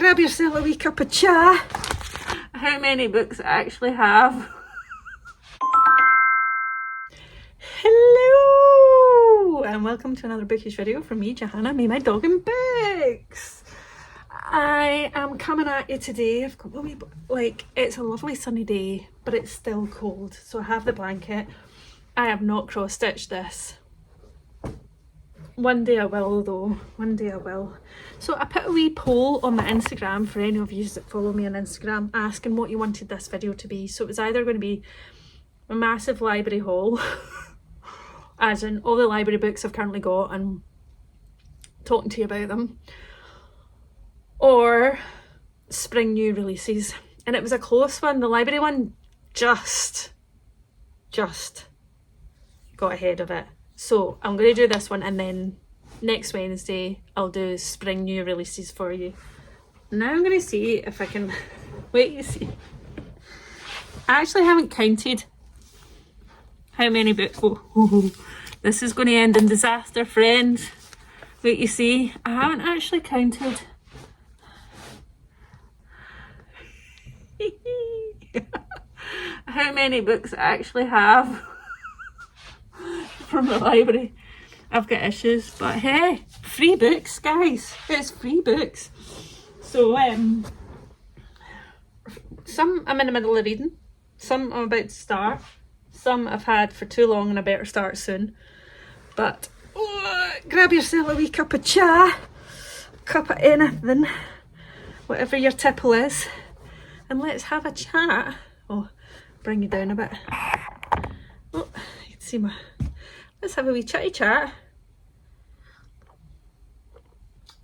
grab yourself a wee cup of cha. How many books I actually have? Hello and welcome to another bookish video from me, Johanna, me, my dog and books. I am coming at you today. I've got a wee, it's a lovely sunny day, but it's still cold, so I have the blanket. I have not cross-stitched this. One day I will though, one day I will. So I put a wee poll on my Instagram for any of you that follow me on Instagram, asking what you wanted this video to be. So it was either going to be a massive library haul, as in all the library books I've currently got and talking to you about them, or spring new releases. And it was a close one. The library one just got ahead of it. So I'm going to do this one, and then next Wednesday I'll do spring new releases for you. Now I'm going to see if I can, wait you see. I actually haven't counted how many books. Oh, this is going to end in disaster, friends. Wait you see, I haven't actually counted. How many books I actually have from the library. I've got issues, but hey, free books, guys. It's free books. So some I'm in the middle of reading, some I'm about to start, some I've had for too long and I better start soon. But grab yourself a wee cup of cha, cup of anything, whatever your tipple is, and let's have a chat. Oh, bring you down a bit. Oh, you can see my, let's have a wee chatty chat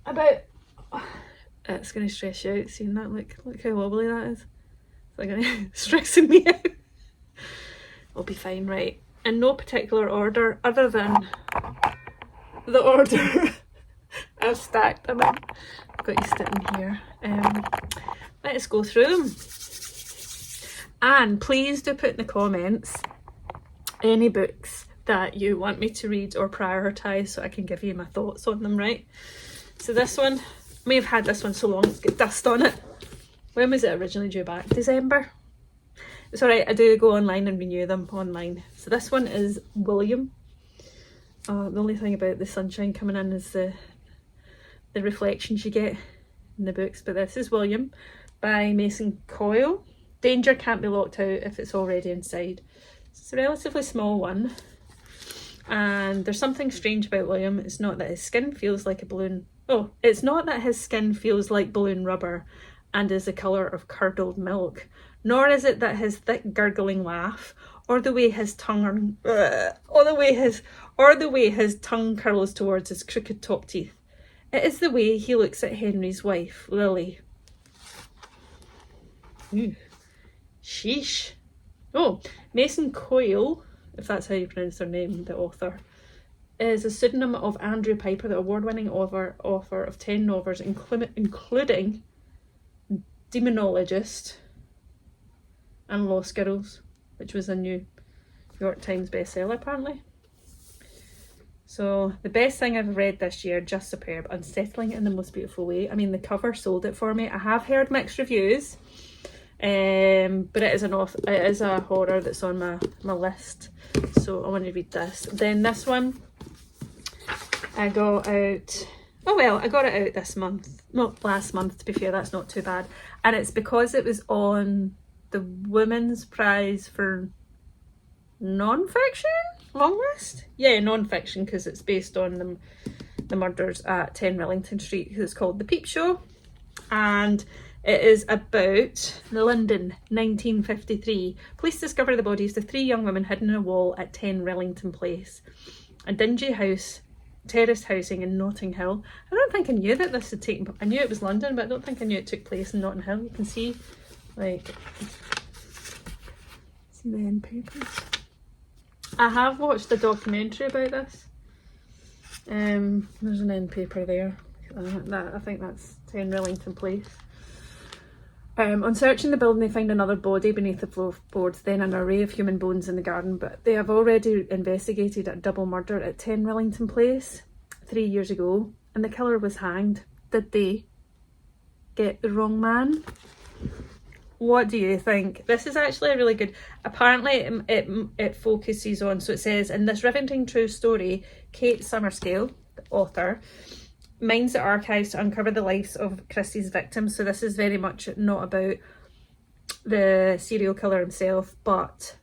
about, it's going to stress you out seeing that. Look how wobbly that is. It's like stressing me out. I'll be fine, right? In no particular order other than the order I've stacked them in. I've got you sitting here. Let's go through them. And please do put in the comments any books that you want me to read or prioritise so I can give you my thoughts on them, right? So this one, I may have had this one so long it's got dust on it. When was it originally due back? December? It's alright, I do go online and renew them online. So this one is William. The only thing about the sunshine coming in is the reflections you get in the books. But this is William by Mason Coyle. Danger can't be locked out if it's already inside. It's a relatively small one. And there's something strange about William. It's not that his skin feels like a balloon. Oh, it's not that his skin feels like balloon rubber and is the colour of curdled milk. Nor is it that his thick gurgling laugh, or the way his tongue, or the way his tongue curls towards his crooked top teeth. It is the way he looks at Henry's wife, Lily. Ooh. Sheesh. Oh, Mason Coyle, if that's how you pronounce her name, the author, is a pseudonym of Andrew Piper, the award-winning author of 10 novels, including Demonologist and Lost Girls, which was a New York Times bestseller apparently. So the best thing I've read this year, just superb, unsettling in the most beautiful way. I mean, the cover sold it for me. I have heard mixed reviews, but it is a horror that's on my list, so I want to read this. Then this one I got out, I got it out this month, not last month to be fair, that's not too bad, and it's because it was on the Women's Prize for non-fiction long list. Yeah, non-fiction, because it's based on the murders at 10 Rillington Street. It's called The Peep Show, and it is about London 1953. Police discover the bodies of 3 young women hidden in a wall at 10 Rillington Place, a dingy house, terraced housing in Notting Hill. I don't think I knew that this had taken, I knew it was London, but I don't think I knew it took place in Notting Hill. You can see, like, see the end papers. I have watched a documentary about this. There's an end paper there. I think that's 10 Rillington Place. On searching the building, they find another body beneath the floorboards, then an array of human bones in the garden, but they have already investigated a double murder at 10 Rillington Place 3 years ago, and the killer was hanged. Did they? Get the Wrong Man. What do you think? This is actually a really good, apparently it focuses on, so it says, in this riveting true story, Kate Summerscale, the author, mines the archives to uncover the lives of Christie's victims. So this is very much not about the serial killer himself, but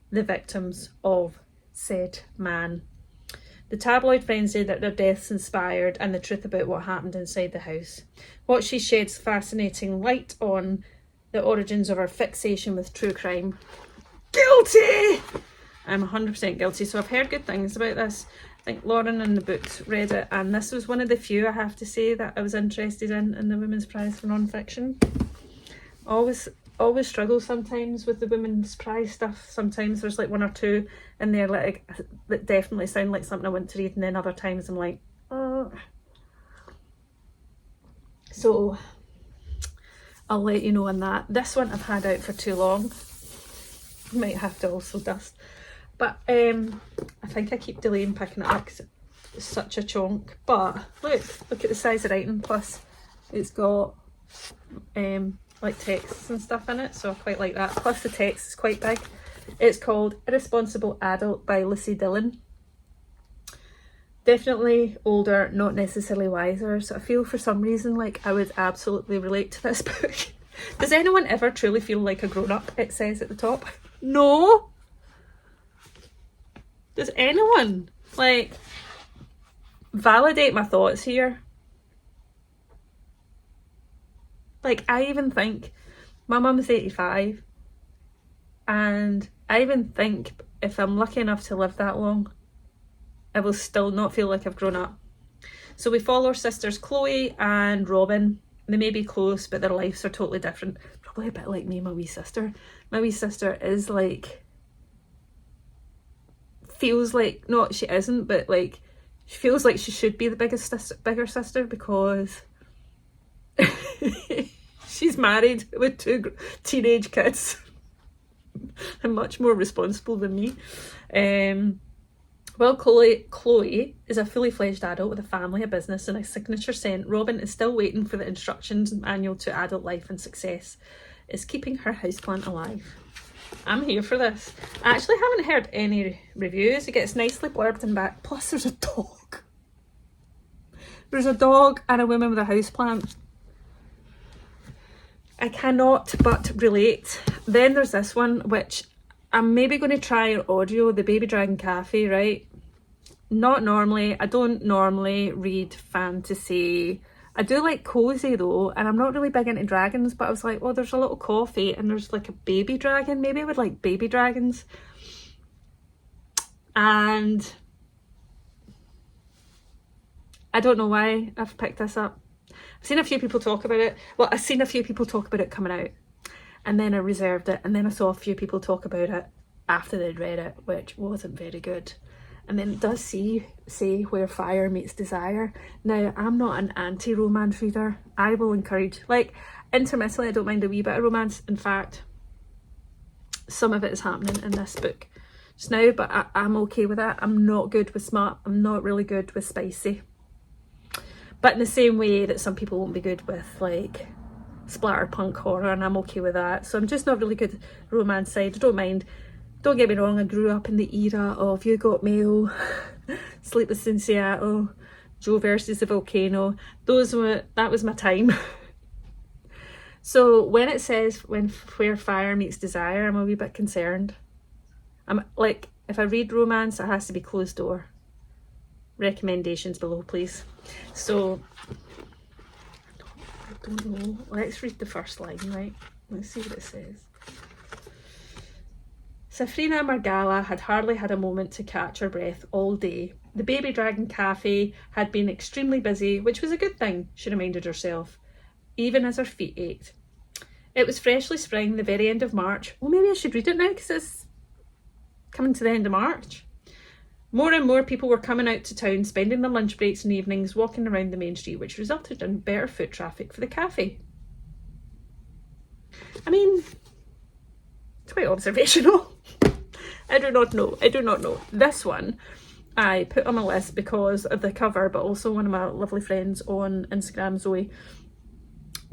the victims of said man. The tabloid frenzy that their deaths inspired, and the truth about what happened inside the house. What she sheds fascinating light on the origins of our fixation with true crime. Guilty! I'm 100% guilty. So I've heard good things about this. I think Lauren in the books read it, and this was one of the few, I have to say, that I was interested in the Women's Prize for non-fiction. Always struggle sometimes with the Women's Prize stuff. Sometimes there's like one or two in there like that definitely sound like something I want to read, and then other times I'm like, oh. So I'll let you know on that. This one I've had out for too long. Might have to also dust. But I think I keep delaying picking it up because it's such a chunk. But look at the size of writing. Plus it's got like texts and stuff in it, so I quite like that. Plus the text is quite big. It's called Irresponsible Adult by Lucy Dillon. Definitely older, not necessarily wiser. So I feel for some reason like I would absolutely relate to this book. Does anyone ever truly feel like a grown-up? It says at the top. No? Does anyone like validate my thoughts here? Like, I even think my mum's 85, and I even think if I'm lucky enough to live that long, I will still not feel like I've grown up. So we follow our sisters Chloe and Robin. They may be close, but their lives are totally different. Probably a bit like me and my wee sister. My wee sister is like, feels like, no, she isn't, but like, she feels like she should be the bigger sister because she's married with 2 teenage kids and much more responsible than me. Well, Chloe is a fully fledged adult with a family, a business and a signature scent. Robin is still waiting for the instructions manual to adult life, and success is keeping her houseplant alive. I'm here for this. I actually haven't heard any reviews. It gets nicely blurbed in back. Plus there's a dog. There's a dog and a woman with a houseplant. I cannot but relate. Then there's this one, which I'm maybe going to try an audio, The Baby Dragon Cafe, right? Not normally. I don't normally read fantasy. I do like cozy though, and I'm not really big into dragons, but I was like, oh, there's a little coffee and there's like a baby dragon. Maybe I would like baby dragons. And I don't know why I've picked this up. I've seen a few people talk about it. Well, I've seen a few people talk about it coming out, and then I reserved it, and then I saw a few people talk about it after they'd read it, which wasn't very good. And then it does say where fire meets desire. Now, I'm not an anti-romance reader. I will encourage, like, intermittently I don't mind a wee bit of romance. In fact, some of it is happening in this book just now, but I'm okay with that. I'm not good with smart. I'm not really good with spicy. But in the same way that some people won't be good with like splatterpunk horror, and I'm okay with that. So I'm just not really good romance side. I don't mind. Don't get me wrong, I grew up in the era of You Got Mail, Sleepless in Seattle, Joe versus the Volcano. That was my time. So when it says where fire meets desire, I'm a wee bit concerned. I'm like, if I read romance, it has to be closed door. Recommendations below, please. So I don't know. Let's read the first line, right? Let's see what it says. Safrina Margala had hardly had a moment to catch her breath all day. The Baby Dragon Cafe had been extremely busy, which was a good thing, she reminded herself, even as her feet ached. It was freshly spring, the very end of March. Well, maybe I should read it now because it's coming to the end of March. More and more people were coming out to town, spending their lunch breaks and evenings walking around the main street, which resulted in better foot traffic for the cafe. I mean, it's quite observational. I do not know. This one I put on my list because of the cover, but also one of my lovely friends on Instagram, Zoe,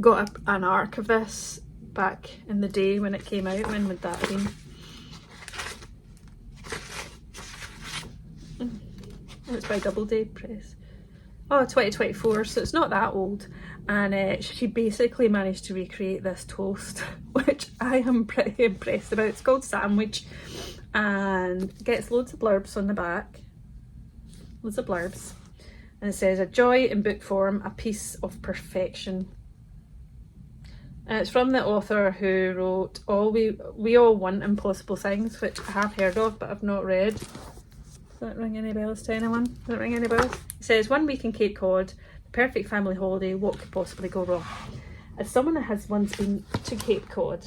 got an arc of this back in the day when it came out. When would that have been? Oh, it's by Doubleday Press. Oh, 2024, so it's not that old. And she basically managed to recreate this toast, which I am pretty impressed about. It's called Sandwich, and gets loads of blurbs on the back. Loads of blurbs. And it says, a joy in book form, a piece of perfection. And it's from the author who wrote We All Want Impossible Things, which I have heard of but I've not read. Does that ring any bells to anyone? Does that ring any bells? It says, 1 week in Cape Cod, the perfect family holiday, what could possibly go wrong? As someone that has once been to Cape Cod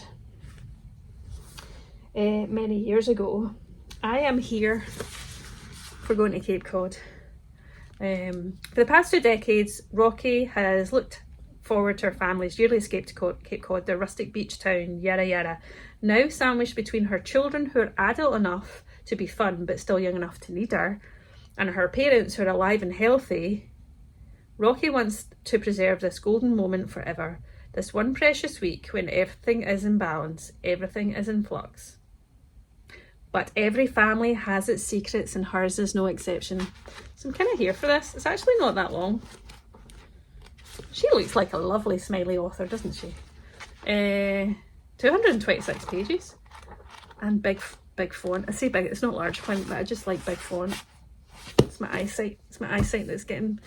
many years ago, I am here for going to Cape Cod. For the past 2 decades, Rocky has looked forward to her family's yearly escape to Cape Cod, their rustic beach town, yada yada. Now sandwiched between her children who are adult enough to be fun but still young enough to need her, and her parents who are alive and healthy, Rocky wants to preserve this golden moment forever. This one precious week when everything is in balance, everything is in flux. But every family has its secrets and hers is no exception. So I'm kind of here for this. It's actually not that long. She looks like a lovely smiley author, doesn't she? 226 pages. And big font. I say big, it's not large font, but I just like big font. It's my eyesight. It's my eyesight that's getting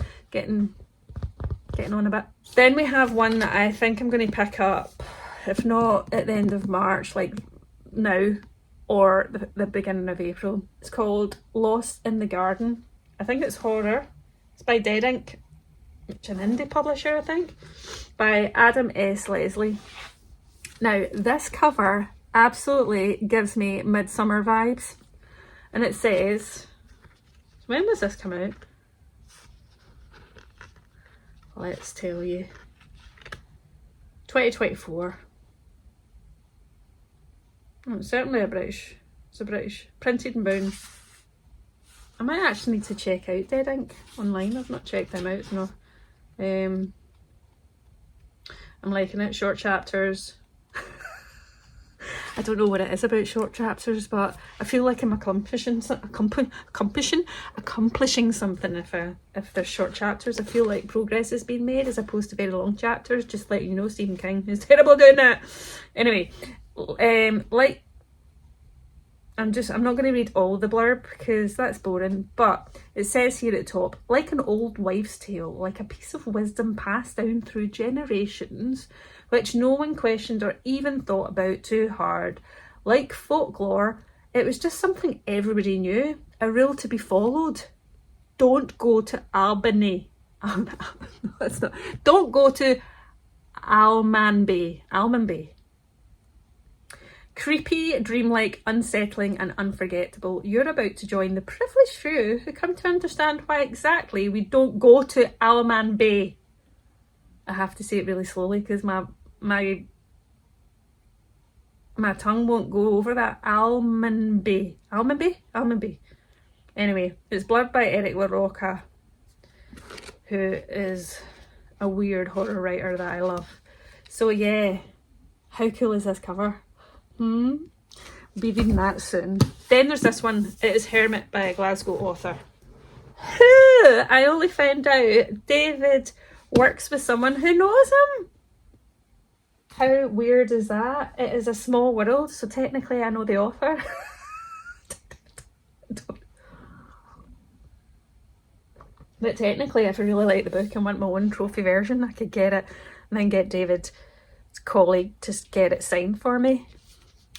on a bit. Then we have one that I think I'm going to pick up, if not at the end of March, like now, or the beginning of April. It's called Lost in the Garden. I think it's horror. It's by Dead Ink, which is an indie publisher, I think, by Adam S. Leslie. Now, this cover absolutely gives me Midsummer vibes. And it says, when was this come out? Let's tell you. 2024. Oh, it's certainly British. It's a British. Printed and bound. I might actually need to check out Dead Ink online. I've not checked them out, no. I'm liking it. Short chapters. I don't know what it is about short chapters, but I feel like I'm accomplishing something if there's short chapters. I feel like progress is being made as opposed to very long chapters. Just letting you know, Stephen King is terrible doing that. Anyway, I'm not going to read all the blurb because that's boring, but it says here at the top, like an old wives' tale, like a piece of wisdom passed down through generations, which no one questioned or even thought about too hard. Like folklore, it was just something everybody knew, a rule to be followed. Don't go to Albany. No, that's not. Don't go to Almanby. Creepy, dreamlike, unsettling and unforgettable. You're about to join the privileged few who come to understand why exactly we don't go to Alman Bay. I have to say it really slowly because my tongue won't go over that. Almanby. Anyway, it's blurred by Eric LaRocca, who is a weird horror writer that I love. So yeah, how cool is this cover? We'll be reading that soon. Then there's this one. It is Hermit by a Glasgow author. Who I only found out David works with someone who knows him. How weird is that? It is a small world, so technically I know the author. But technically, if I really like the book and want my own trophy version, I could get it and then get David's colleague to get it signed for me.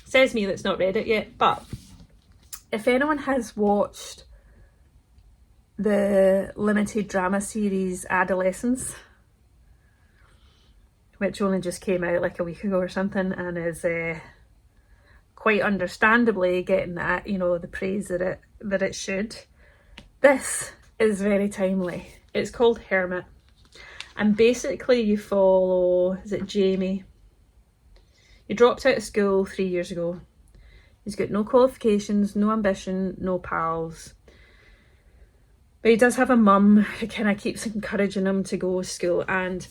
Says me that's not read it yet, but if anyone has watched the limited drama series Adolescence, which only just came out like a week ago or something, and is quite understandably getting that, you know, the praise that it should, this is very timely. It's called Hermit, and basically you follow, is it Jamie? He dropped out of school 3 years ago. He's got no qualifications, no ambition, no pals. But he does have a mum who kind of keeps encouraging him to go to school. And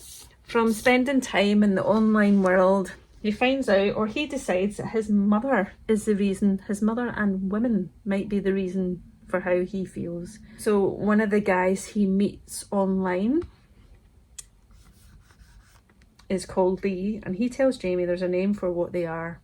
From spending time in the online world, he finds out, or he decides, that his mother is the reason. His mother and women might be the reason for how he feels. So one of the guys he meets online is called Lee, and he tells Jamie there's a name for what they are,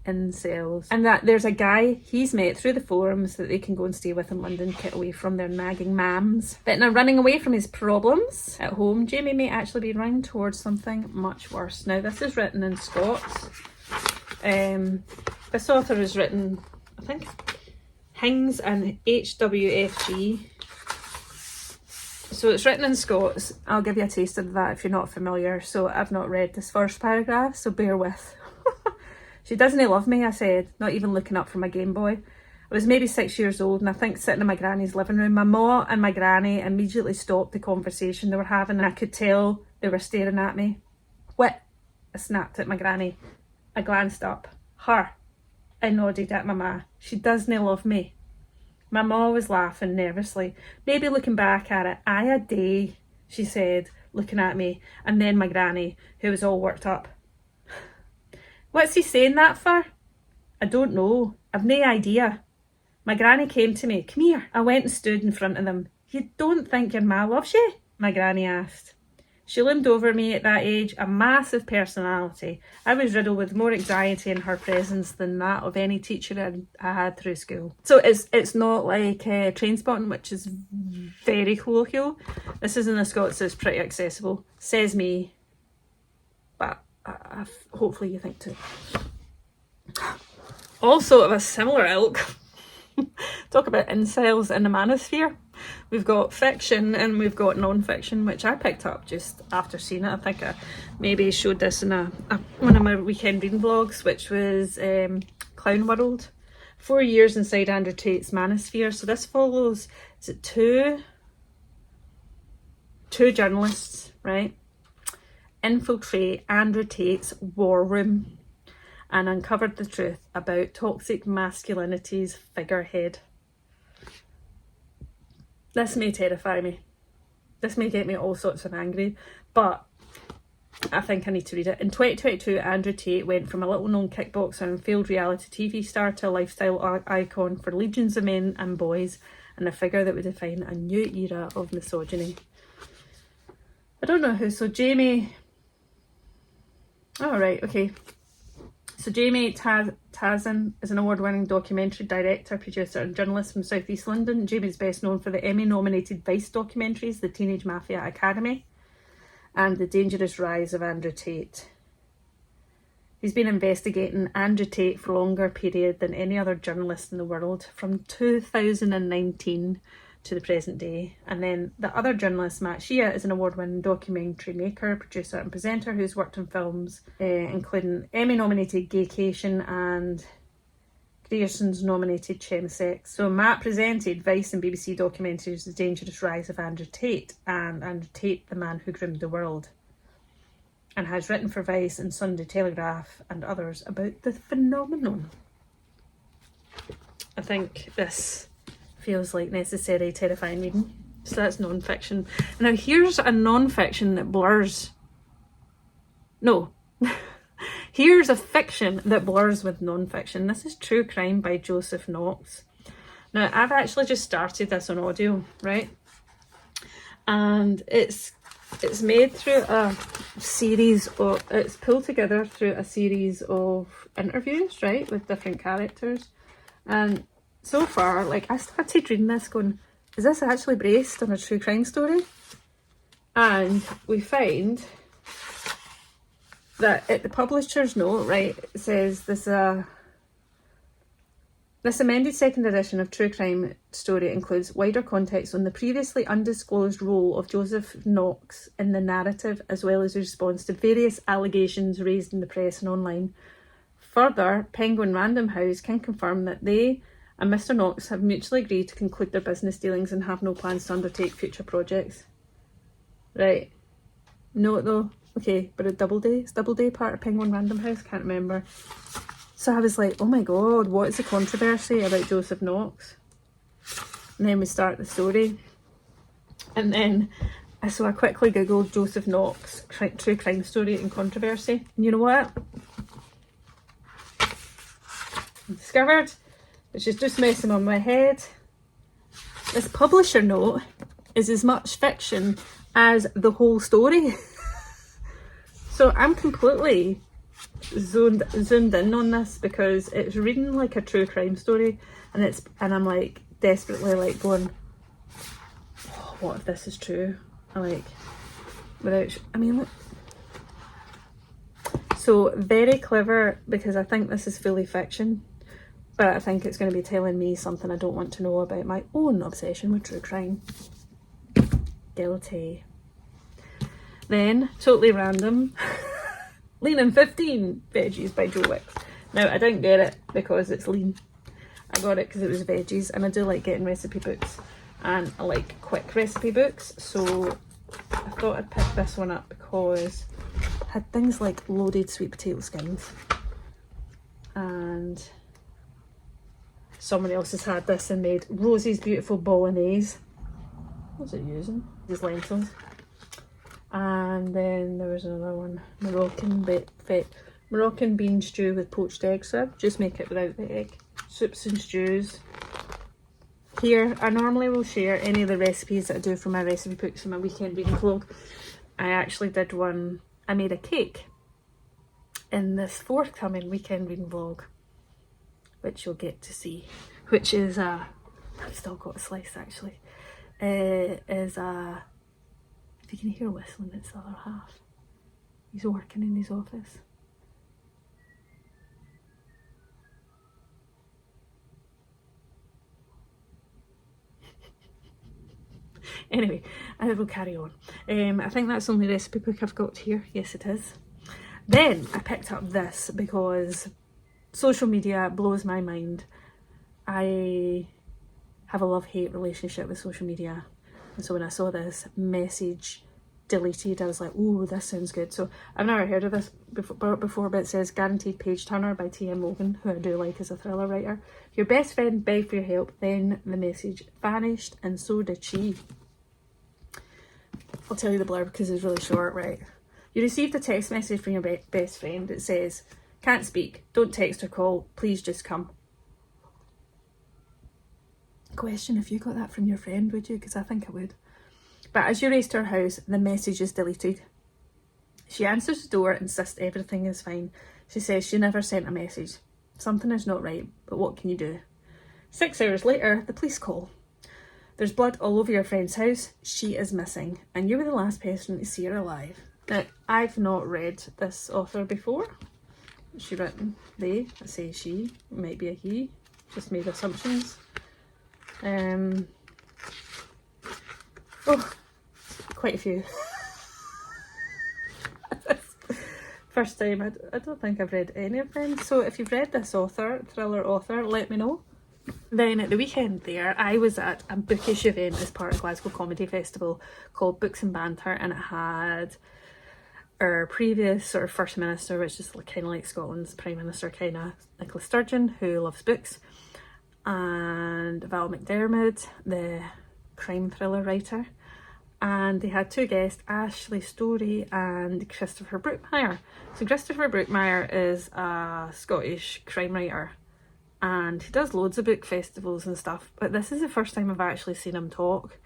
incels, and that there's a guy he's met through the forums that they can go and stay with in London, get away from their nagging mams. But now, running away from his problems at home, Jamie may actually be running towards something much worse. Now this is written in Scots. This author has written, I think, Hings and HWFG. So it's written in Scots. I'll give you a taste of that if you're not familiar. So I've not read this first paragraph, so bear with. She doesn't love me, I said, not even looking up from my Game Boy. I was maybe 6 years old, and I think sitting in my granny's living room. My ma and my granny immediately stopped the conversation they were having, and I could tell they were staring at me. What? I snapped at my granny. I glanced up. Her. I nodded at my ma. She doesn't love me. My ma was laughing nervously, maybe looking back at it. Aye a day, she said, looking at me, and then my granny, who was all worked up. What's he saying that for? I don't know. I've no idea. My granny came to me. Come here. I went and stood in front of them. You don't think your ma loves you? My granny asked. She loomed over me at that age, a massive personality. I was riddled with more anxiety in her presence than that of any teacher I had through school. So it's not like Trainspotting, which is very colloquial. This is in the Scots, it's pretty accessible. Says me. But hopefully you think too. Also of a similar ilk, talk about incels in the Manosphere. We've got fiction and we've got non-fiction, which I picked up just after seeing it. I think I maybe showed this in one of my weekend reading vlogs, which was Clown World. 4 years inside Andrew Tate's Manosphere. So this follows, is it two journalists, right? Infiltrate Andrew Tate's war room and uncovered the truth about toxic masculinity's figurehead. This may terrify me. This may get me all sorts of angry, but I think I need to read it. In 2022, Andrew Tate went from a little-known kickboxer and failed reality TV star to a lifestyle icon for legions of men and boys, and a figure that would define a new era of misogyny. I don't know who, so Jamie... Oh, right, okay. So Jamie Tahsin is an award-winning documentary director, producer and journalist from South East London. Jamie's best known for the Emmy-nominated Vice documentaries, The Teenage Mafia Academy and The Dangerous Rise of Andrew Tate. He's been investigating Andrew Tate for a longer period than any other journalist in the world, from 2019 to the present day. And then the other journalist, Shea, is an award-winning documentary maker, producer and presenter who's worked on films including Emmy-nominated Gaycation and Grierson's nominated Chemsex. So Matt presented Vice and BBC documentaries The Dangerous Rise of Andrew Tate and Andrew Tate, the Man Who Groomed the World, and has written for Vice and Sunday Telegraph and others about the phenomenon. I think this feels like necessary, terrifying reading. So that's non-fiction. Now here's a non-fiction that blurs... No. Here's a fiction that blurs with non-fiction. This is True Crime by Joseph Knox. Now I've actually just started this on audio, right? And it's made through a series of... It's pulled together through a series of interviews, right? With different characters. And so far, like, I started reading this going, is this actually based on a true crime story? And we find that at the publisher's note, right, it says this amended second edition of True Crime Story includes wider context on the previously undisclosed role of Joseph Knox in the narrative, as well as a response to various allegations raised in the press and online. Further, Penguin Random House can confirm that they and Mr. Knox have mutually agreed to conclude their business dealings and have no plans to undertake future projects. Right. No, though. Okay, but a Doubleday? Is Doubleday part of Penguin Random House? Can't remember. So I was like, oh my god, what is the controversy about Joseph Knox? And then we start the story. And then So I quickly googled Joseph Knox true crime story and controversy. And you know what? I discovered, which is just messing on my head, this publisher note is as much fiction as the whole story. So I'm completely zoomed in on this because it's reading like a true crime story, and I'm like desperately like going, oh, what if this is true? Like, look. So very clever, because I think this is fully fiction, but I think it's going to be telling me something I don't want to know about my own obsession with true crime. Guilty. Then, totally random, Lean 15 Veggies by Joe Wicks. Now, I didn't get it because it's lean. I got it because it was veggies, and I do like getting recipe books, and I like quick recipe books, so I thought I'd pick this one up because it had things like loaded sweet potato skins, and someone else has had this and made Rosie's beautiful bolognese. What's it using? These lentils. And then there was another one, Moroccan bean stew with poached eggs. So I'd just make it without the egg. Soups and stews. Here, I normally will share any of the recipes that I do for my recipe books in my weekend reading vlog. I actually did one, I made a cake in this forthcoming weekend reading vlog, which you'll get to see, which is I've still got a slice actually, if you can hear whistling, it's the other half. He's working in his office. Anyway, I will carry on. I think that's the only recipe book I've got here. Yes, it is. Then I picked up this because social media blows my mind. I have a love-hate relationship with social media. And so when I saw this message deleted, I was like, oh, this sounds good. So I've never heard of this before, but it says Guaranteed Page Turner by T.M. Logan, who I do like as a thriller writer. Your best friend begged for your help, then the message vanished, and so did she. I'll tell you the blurb because it's really short, right? You received a text message from your best friend. It says, can't speak, don't text or call, please just come. Question, if you got that from your friend, would you? Because I think I would. But as you race to her house, the message is deleted. She answers the door, insists everything is fine. She says she never sent a message. Something is not right, but what can you do? 6 hours later, the police call. There's blood all over your friend's house. She is missing, and you were the last person to see her alive. Now, I've not read this author before. What's she written? They, I say she, it might be a he. Just made assumptions. Oh, quite a few. First time, I don't think I've read any of them. So if you've read this thriller author, let me know. Then at the weekend there, I was at a bookish event as part of Glasgow Comedy Festival called Books and Banter, and it had our previous sort of First Minister, which is kind of like Scotland's Prime Minister, kind of Nicola Sturgeon, who loves books, and Val McDermid, the crime thriller writer, and they had two guests, Ashley Storey and Christopher Brookmyre. So Christopher Brookmyre is a Scottish crime writer, and he does loads of book festivals and stuff, but this is the first time I've actually seen him talk,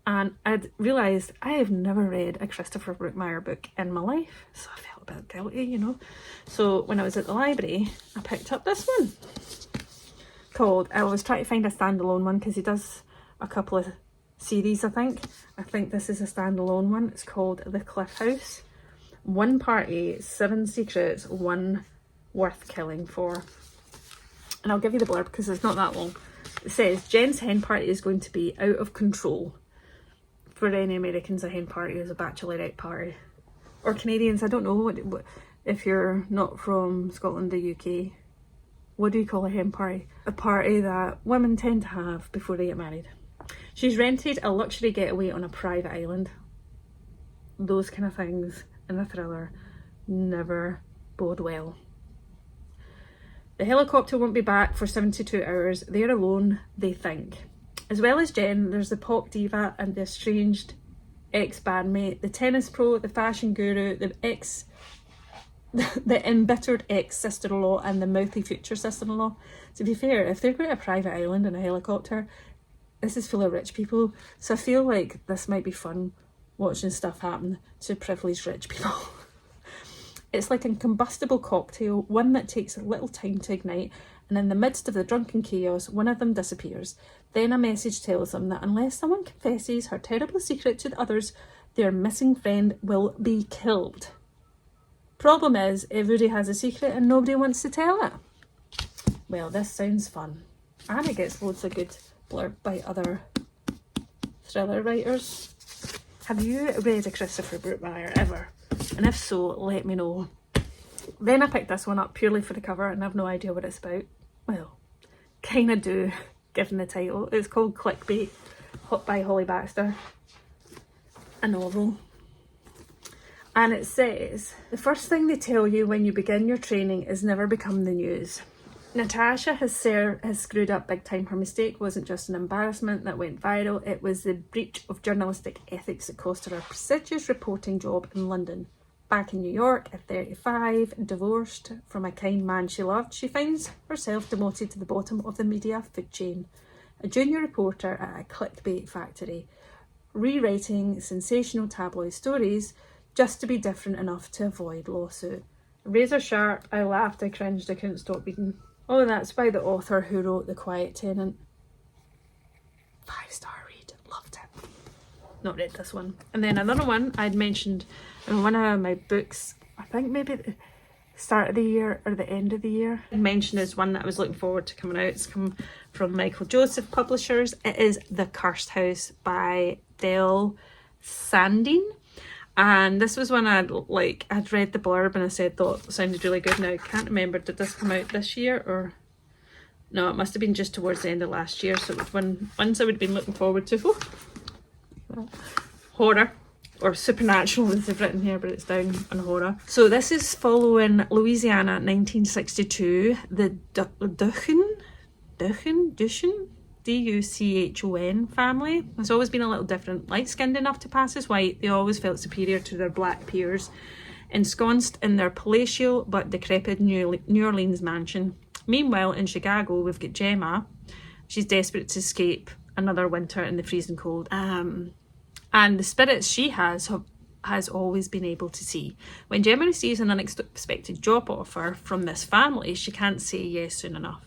and I'd realised I have never read a Christopher Brookmyre book in my life, so I felt a bit guilty, you know. So when I was at the library, I picked up this one called, I was trying to find a standalone one because he does a couple of series, I think this is a standalone one. It's called The Cliff House. 1 party, 7 secrets, 1 worth killing for. And I'll give you the blurb because it's not that long. It says, Jen's hen party is going to be out of control. For any Americans, a hen party is a bachelorette party. Or Canadians, I don't know, what if you're not from Scotland or UK, what do you call a hen party? A party that women tend to have before they get married. She's rented a luxury getaway on a private island. Those kind of things in a thriller never bode well. The helicopter won't be back for 72 hours. They're alone, they think. As well as Jen, there's the pop diva and the estranged ex-bandmate, the tennis pro, the fashion guru, the embittered ex-sister-in-law and the mouthy future sister-in-law. To be fair, if they're going to a private island in a helicopter, this is full of rich people, so I feel like this might be fun watching stuff happen to privileged rich people. It's like a combustible cocktail, one that takes a little time to ignite, and in the midst of the drunken chaos, one of them disappears. Then a message tells them that unless someone confesses her terrible secret to the others, their missing friend will be killed. Problem is, everybody has a secret and nobody wants to tell it. Well, this sounds fun. And it gets loads of good blurb by other thriller writers. Have you read a Christopher Brookmyre ever? And if so, let me know. Then I picked this one up purely for the cover and I have no idea what it's about. Well, kinda do, given the title. It's called Clickbait by Holly Baxter. A novel. And it says, the first thing they tell you when you begin your training is never become the news. Natasha has screwed up big time. Her mistake wasn't just an embarrassment that went viral, it was the breach of journalistic ethics that cost her a prestigious reporting job in London. Back in New York at 35, divorced from a kind man she loved, she finds herself demoted to the bottom of the media food chain. A junior reporter at a clickbait factory, rewriting sensational tabloid stories just to be different enough to avoid lawsuit. Razor sharp, I laughed, I cringed, I couldn't stop reading. Oh, that's by the author who wrote The Quiet Tenant. 5-star read, loved it. Not read this one. And then another one I'd mentioned in one of my books, I think maybe the start of the year or the end of the year. I mentioned is one that I was looking forward to coming out. It's come from Michael Joseph Publishers. It is The Cursed House by Sandeen. And this was one I'd read the blurb and I thought it sounded really good. Now I can't remember, did this come out this year or no? It must have been just towards the end of last year. So it was ones I would have been looking forward to. Horror or supernatural as they've written here, but it's down on horror. So this is following Louisiana 1962. The Duchon D-U-C-H-O-N family has always been a little different. Light-skinned enough to pass as white, they always felt superior to their black peers, ensconced in their palatial but decrepit New Orleans mansion. Meanwhile, in Chicago, we've got Gemma. She's desperate to escape another winter in the freezing cold. And the spirits she has always been able to see. When Gemma receives an unexpected job offer from this family, she can't say yes soon enough.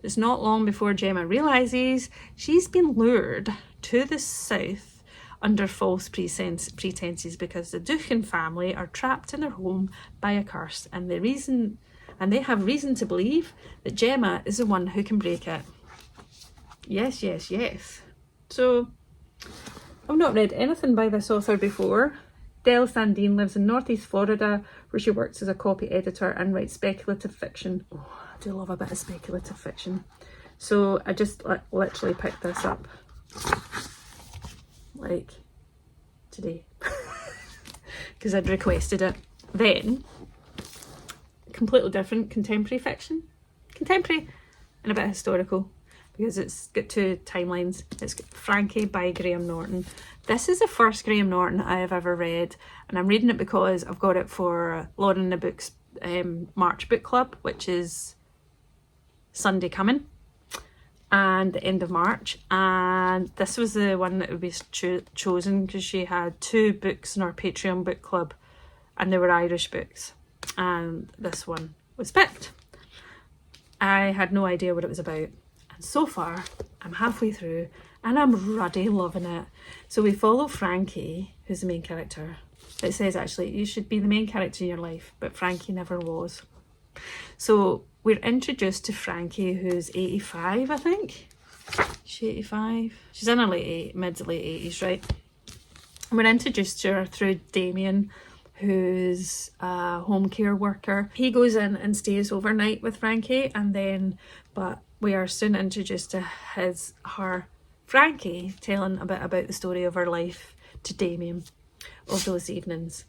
It's not long before Gemma realises she's been lured to the south under false pretenses because the Duchan family are trapped in their home by a curse, and they have reason to believe that Gemma is the one who can break it. Yes, yes, yes. So, I've not read anything by this author before. Sandeen lives in northeast Florida, where she works as a copy editor and writes speculative fiction. Oh, I do love a bit of speculative fiction. So I just literally picked this up like today because I'd requested it. Then completely different, contemporary fiction. Contemporary and a bit historical, because it's got two timelines. It's got Frankie by Graham Norton. This is the first Graham Norton I have ever read, and I'm reading it because I've got it for Lauren the Book's March book club, which is Sunday coming, and the end of March. And this was the one that would be chosen because she had 2 books in our Patreon book club, and they were Irish books, and this one was picked. I had no idea what it was about. So far, I'm halfway through and I'm ruddy loving it. So we follow Frankie, who's the main character. It says actually you should be the main character in your life, but Frankie never was. So we're introduced to Frankie, who's 85, I think. She's 85. She's in her mid to late 80s, right? And we're introduced to her through Damien, who's a home care worker. He goes in and stays overnight with Frankie, but we are soon introduced to Frankie telling a bit about the story of her life to Damien of those evenings.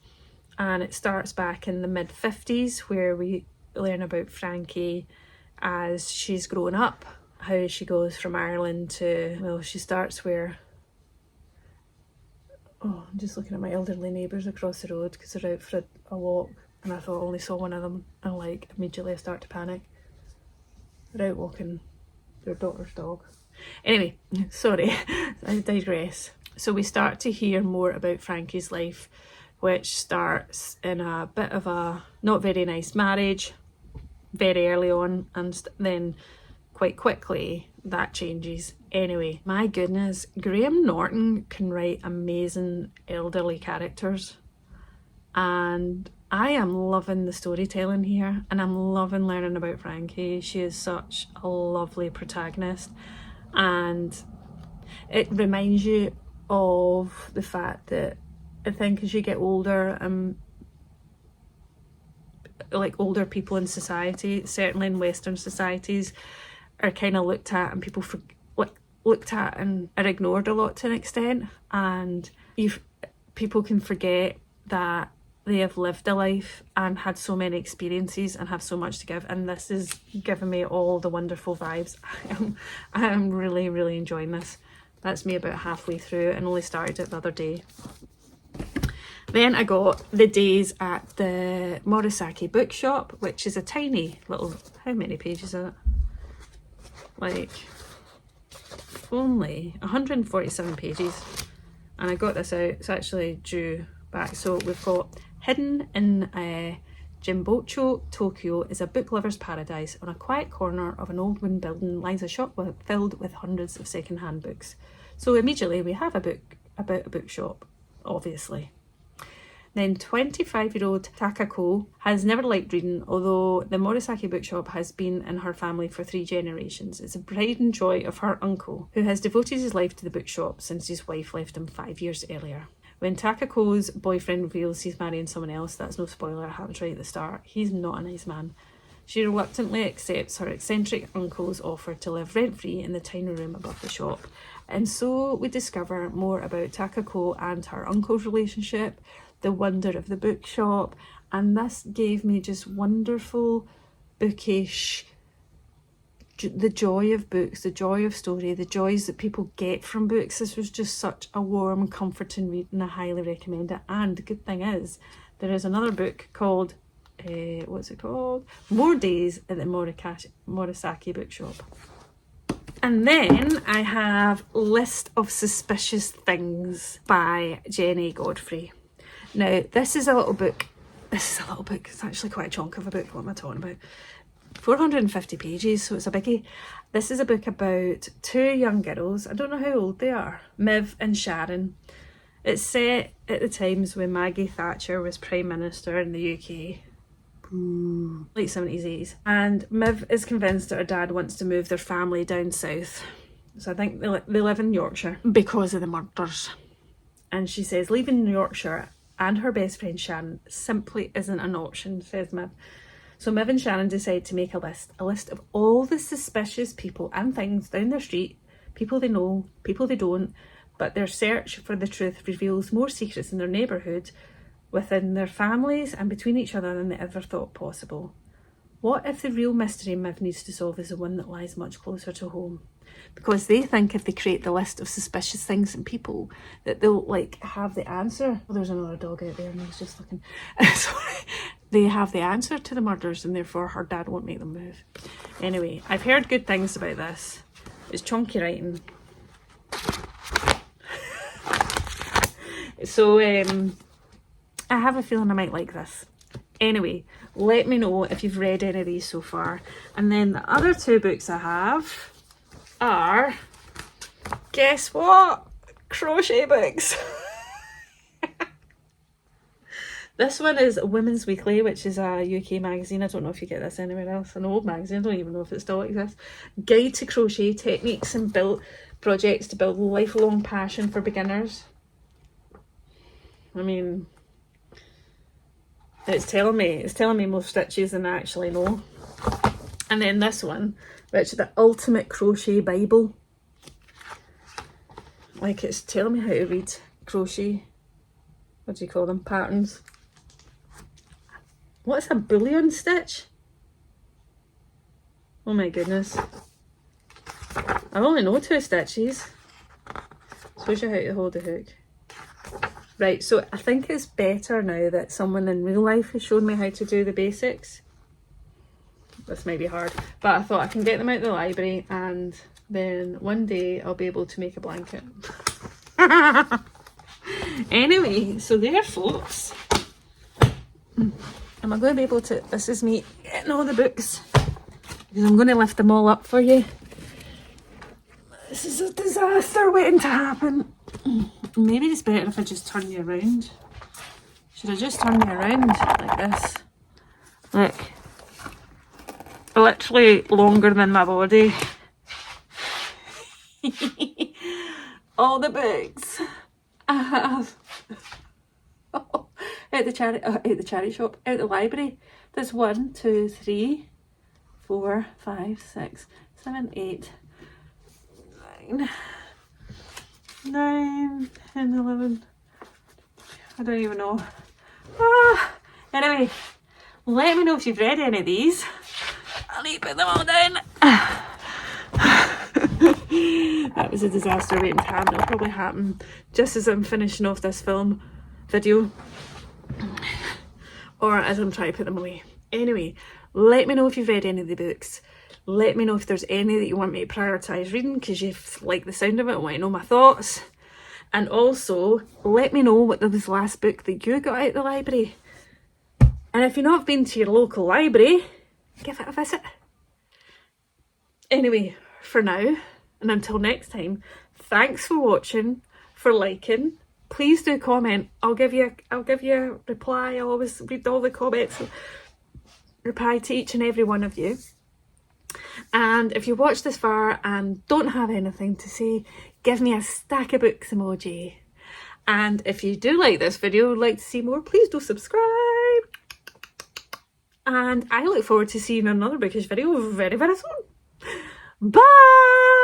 And it starts back in the mid-50s, where we learn about Frankie as she's grown up, how she goes from Ireland to, well, she starts where Oh, I'm just looking at my elderly neighbours across the road because they're out for a walk, and I thought I only saw one of them, and like immediately I start to panic. They're out walking their daughter's dog. Anyway, sorry, I digress. So we start to hear more about Frankie's life, which starts in a bit of a not very nice marriage very early on, and then quite quickly that changes. Anyway, my goodness, Graham Norton can write amazing elderly characters, and I am loving the storytelling here, and I'm loving learning about Frankie. She is such a lovely protagonist, and it reminds you of the fact that I think as you get older, like older people in society, certainly in Western societies, are kind of looked at, and people looked at and are ignored a lot to an extent, and people can forget that they have lived a life and had so many experiences and have so much to give, and this is giving me all the wonderful vibes. I am really, really enjoying this. That's me about halfway through, and only started it the other day. Then I got The Days at the Morisaki Bookshop, which is a tiny little, how many pages is it? Like, only 147 pages. And I got this out, it's actually due back. So we've got Hidden in Jimbocho, Tokyo is a book lover's paradise. On a quiet corner of an old wooden building lies a shop filled with hundreds of second-hand books. So immediately we have a book about a bookshop, obviously. Then 25-year-old Takako has never liked reading, although the Morisaki bookshop has been in her family for 3 generations. It's a pride and joy of her uncle, who has devoted his life to the bookshop since his wife left him 5 years earlier. When Takako's boyfriend reveals he's marrying someone else, that's no spoiler, it happens right at the start, he's not a nice man. She reluctantly accepts her eccentric uncle's offer to live rent-free in the tiny room above the shop. And so we discover more about Takako and her uncle's relationship, the wonder of the bookshop, and this gave me just wonderful, bookish, the joy of books, the joy of story, the joys that people get from books. This was just such a warm, comforting read, and I highly recommend it. And the good thing is, there is another book called, what's it called? More Days at the Morisaki Bookshop. And then I have List of Suspicious Things by Jenny Godfrey. Now, this is a little book. It's actually quite a chunk of a book. What am I talking about? 450 pages, so it's a biggie. This is a book about 2 young girls. I don't know how old they are. Miv and Sharon. It's set at the times when Maggie Thatcher was Prime Minister in the UK. Late 70s, 80s. And Miv is convinced that her dad wants to move their family down south. So I think they live in Yorkshire because of the murders. And she says leaving Yorkshire and her best friend Sharon simply isn't an option, says Miv. So Miv and Sharon decide to make a list of all the suspicious people and things down their street, people they know, people they don't, but their search for the truth reveals more secrets in their neighbourhood, within their families and between each other than they ever thought possible. What if the real mystery Miv needs to solve is the one that lies much closer to home? Because they think if they create the list of suspicious things and people that they'll like have the answer. Oh, there's another dog out there and he's just looking. Sorry. They have the answer to the murders and therefore her dad won't make them move. Anyway, I've heard good things about this. It's chunky writing. So I have a feeling I might like this. Anyway, let me know if you've read any of these so far. And then the other 2 books I have are, guess what? Crochet books. This one is Women's Weekly, which is a UK magazine. I don't know if you get this anywhere else. An old magazine, I don't even know if it still exists. Guide to crochet techniques and projects to build lifelong passion for beginners. I mean, it's telling me more stitches than I actually know. And then this one, which is the Ultimate Crochet Bible. Like, it's telling me how to read crochet, what do you call them, patterns. What's a bullion stitch? Oh my goodness. I only know 2 stitches. Shows you how to hold the hook. Right, so I think it's better now that someone in real life has shown me how to do the basics. This might be hard, but I thought I can get them out of the library and then one day I'll be able to make a blanket. Anyway, so there folks. Am I going to be able to, this is me getting all the books because I'm going to lift them all up for you. This is a disaster waiting to happen. Maybe it's better if I just turn you around. Should I just turn you around like this? Look. Literally longer than my body. All the books I have. At the charity shop, out the library. There's 1, 2, 3, 4, 5, 6, 7, 8, 9, 10, 11. I don't even know. Anyway, let me know if you've read any of these. I'll need to put them all down. That was a disaster waiting to happen. It'll probably happen just as I'm finishing off this video. Or as I'm trying to put them away. Anyway, let me know if you've read any of the books. Let me know if there's any that you want me to prioritise reading because you like the sound of it and want to know my thoughts. And also, let me know what was the last book that you got out of the library. And if you've not been to your local library, give it a visit. Anyway, for now, and until next time, thanks for watching, for liking. Please do comment. I'll give you a reply. I'll always read all the comments, reply to each and every one of you. And if you watched this far and don't have anything to say, give me a stack of books emoji. And if you do like this video, would like to see more, please do subscribe. And I look forward to seeing another bookish video very, very soon. Bye!